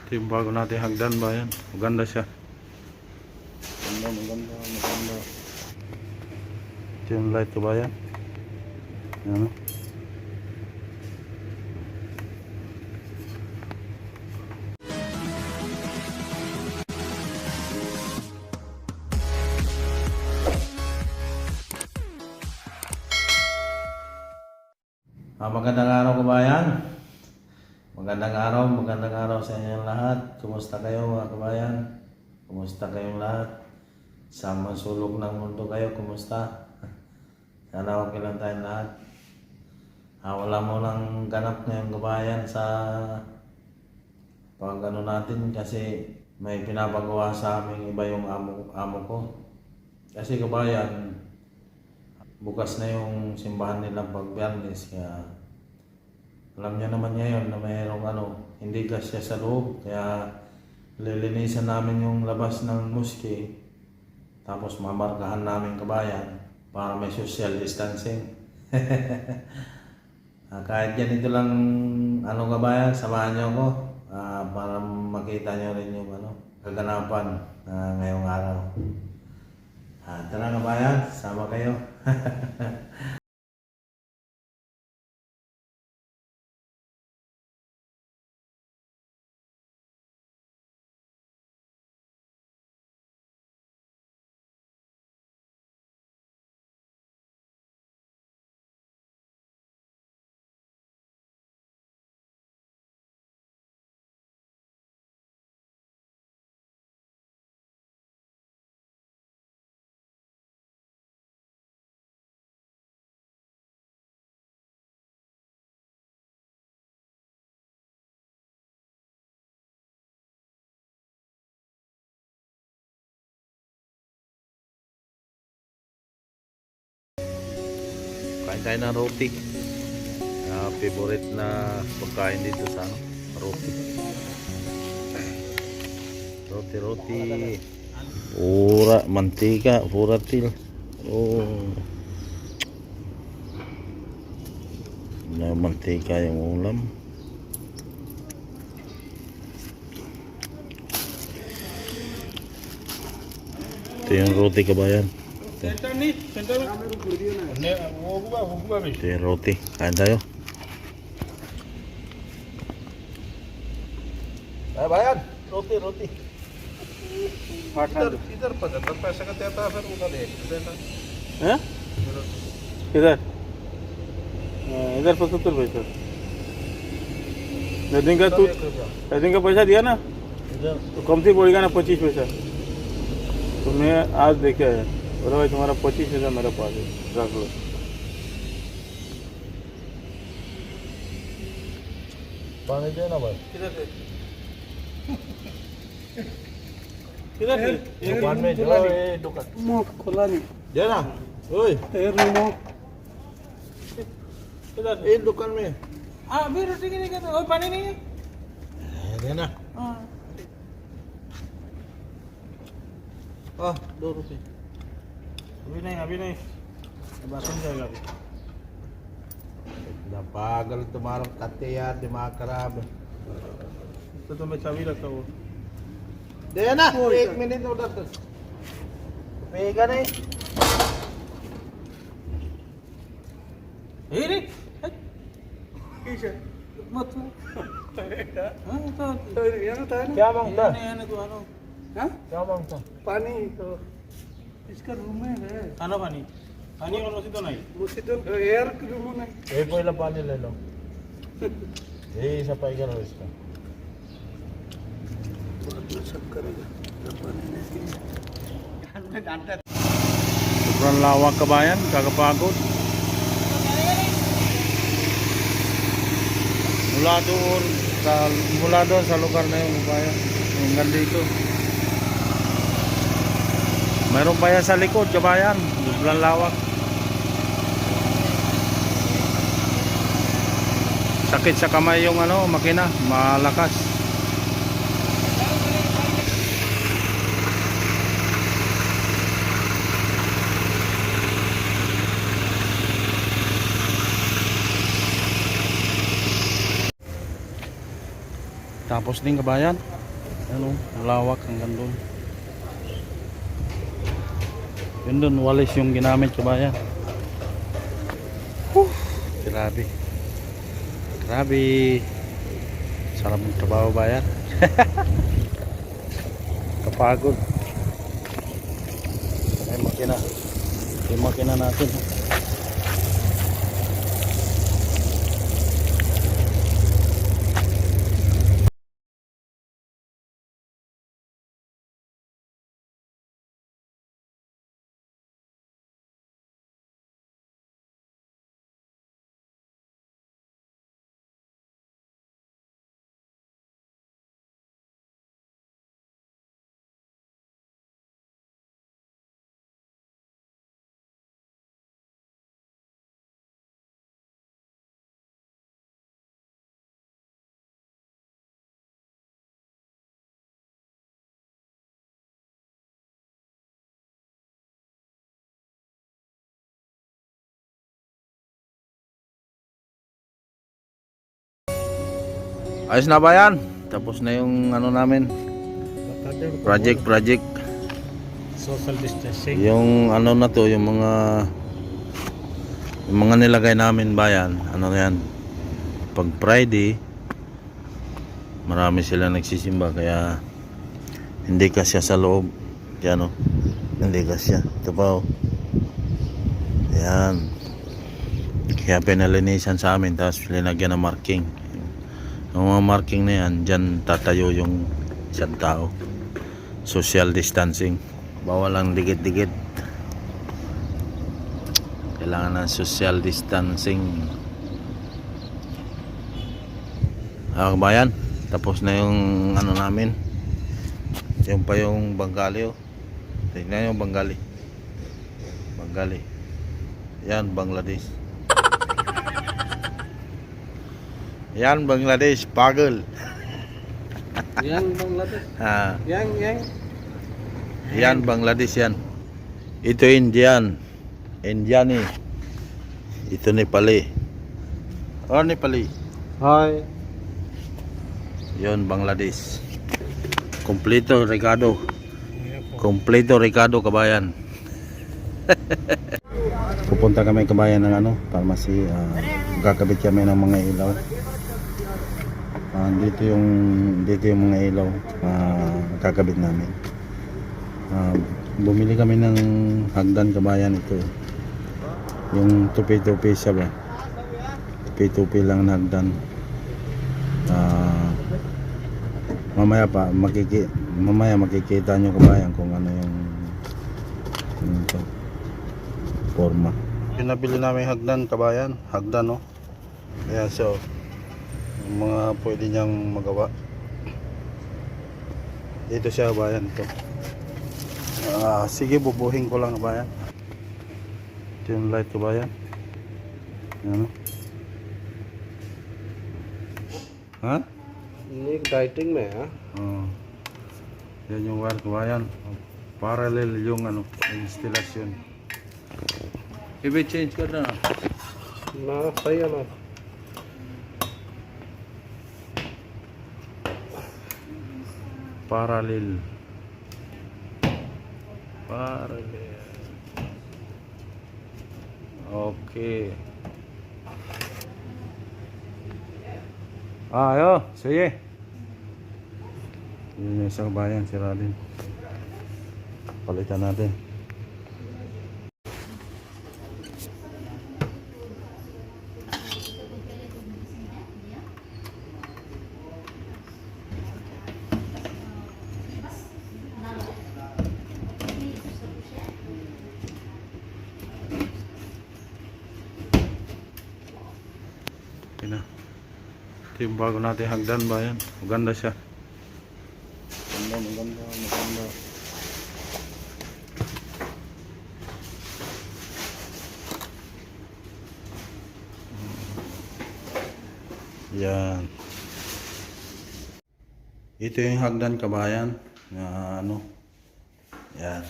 Ito yung bago natin hagdan ba yan? Maganda siya. Maganda. Ito yung light ko ba yan? Yan. Magandang araw kabayan. Magandang araw sa inyong lahat. Kumusta kayo mga kabayan? Kumusta kayong lahat? Sa sulok ng mundo kayo, kumusta? Sana okay lang tayong lahat. Wala mo nang ganap ngayong kabayan sa pag-ano natin kasi may pinapagawa sa amin iba yung amo ko. Kasi kabayan, bukas na yung simbahan nilang pag-Biyernes, kaya alam niya naman ngayon na mayroong hindi gas siya sa loob, kaya lilinisan namin yung labas ng muski, tapos mamarkahan namin kabayan para may social distancing. Kahit yan ito lang kabayan, samahan niyo ako para makita niyo rin yung kaganapan ngayong araw. Tara kabayan, sama kayo. Kain tayo ng roti. Favorite na pagkain dito sa roti. Roti. Pura mantika, pura til. Na mantika yung ulam. Ito yung roti kabayan. Ito yung roti. Kain tayo. Bayan, roti. इधर पता तब पैसे का देता फिर उनका दे देता हैं? इधर इधर 75 पैसा दिन का पैसा दिया ना तो कम से पड़ेगा ना 25 पैसा तो मैं आज देखे आया बोला भाई तुम्हारा 25 पैसा मेरे पास है रख लो पानी देना भाई किधर से दुकान में जो ये दुकान मुंह खुला नहीं देना ओए किधर ये दुकान में हाँ अभी रोटी की नहीं कहते और पानी नहीं है देना हाँ 2 रुपये अभी नहीं बाथरूम जाएगा अभी इतना पागल तुम्हारा खाते यार दिमाग खराब तो मैं चाबी रखा हुआ देना 1 मिनट उधर तक पेगा नहीं रे मत क्या मांगता क्या मांगता पानी तो इसका रूम में है खाना पानी और रोटी तो नहीं उसी तो एयर रूम में एक पहिला पानी ले लो यही सफाई करो इसका सब करेगा Sobrang lawak kabayan, kakapagod. Mula doon sa lugar na yung kabayan, hanggang dito. Mayroon pa yan sa likod kabayan, sobrang lawak. Sakit sa kamay yung makina, malakas. Tapos din kabayan, Ano, malawak hanggang doon. Yun doon, walis yung ginamit kabayan. Grabe. Grabe. Sarap ng trabaho bayan. Kapagod. Ay makina. Yung makina natin. Ayos na ba yan? Tapos na yung ano namin, project. Social distancing. Yung ano na to, yung mga nilagay namin bayan, ano yan, pag Friday, marami sila nagsisimba, kaya hindi kasya sa loob. Yan o, hindi kasya. Ito pa o. Yan. Kaya pinalinisan sa amin, tapos linagyan ng marking. Yung mga marking na yan, dyan tatayo yung isang tao. Social distancing. Bawal ang dikit-dikit. Kailangan ng social distancing. Kabayan, tapos na yung ano namin. Yung pa yung Bengali oh. Tingnan yung Bengali. Yan, Bangladesh. Yan, Bangladesh, pagal. Yang Bangladesh. Yang. Yan, Bangladesh yan. Ito Indian. Indiani. Ito Nepali. Oh, Nepali. Hi. Yon, Bangladesh. Kompleto Ricardo kabayan. Pupunta kami kabayan ng ano, pharmacy. Kakabit kami ng mga ilaw. Dito yung mga ilaw kakabit namin. Bumili kami ng hagdan kabayan ito. Yung tupi-tupi siya ba? Tupi-tupi lang na hagdan. Mamaya makikita nyo kabayan kung ano yung ito, forma. Pinabili namin hagdan kabayan, hagdan no. Ayan so, yung mga pwede niyang magawa. Dito siya kabayan ito. Sige, bubuhin ko lang kabayan. Ito yung light kabayan. Ayan. Ha? ये डाइटिंग में है. Yan yung wire kabayan. Parallel yung ano, installation. I-change ka na. ना सही है ना. Parallel. Okay. Ayo, sige. Yun yung isang bayan, sira din. Palitan natin. Ito na. Ito yung bago natin hagdan bayan. Maganda siya. Maganda. Yan. Ito yung hagdan kabayan na ano. Yan.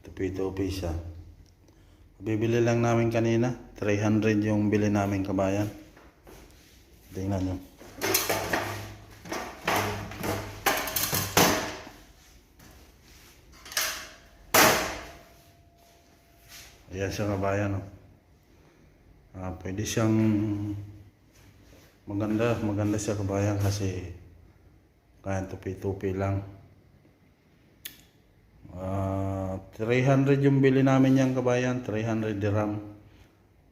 Tupi-tupi siya. Bibili lang namin kanina. 300 yung bili namin kabayan. Tingnan nyo. Yan siya kabayan. No? Pwede siyang maganda siya kabayan kasi kaya tupi-tupi lang. 300 yung bili namin yung kabayan, 300 dirham.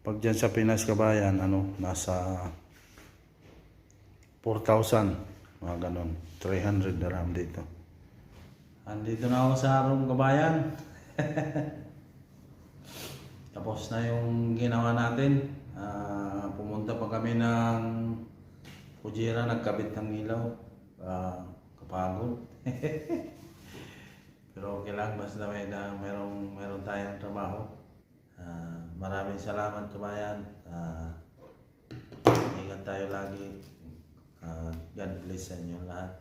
Pag dyan sa Pinas kabayan, nasa 4,000, mga ganon. 300 dirham dito. Andito na ako sa room kabayan. Tapos na yung ginawa natin. Pumunta pa kami ng Fujairah, nagkabit ng ilaw. Kapagod. Pero okay lang, basta meron tayong trabaho. Maraming salamat kabayan. Ingat tayo lagi. God bless sa inyo lahat.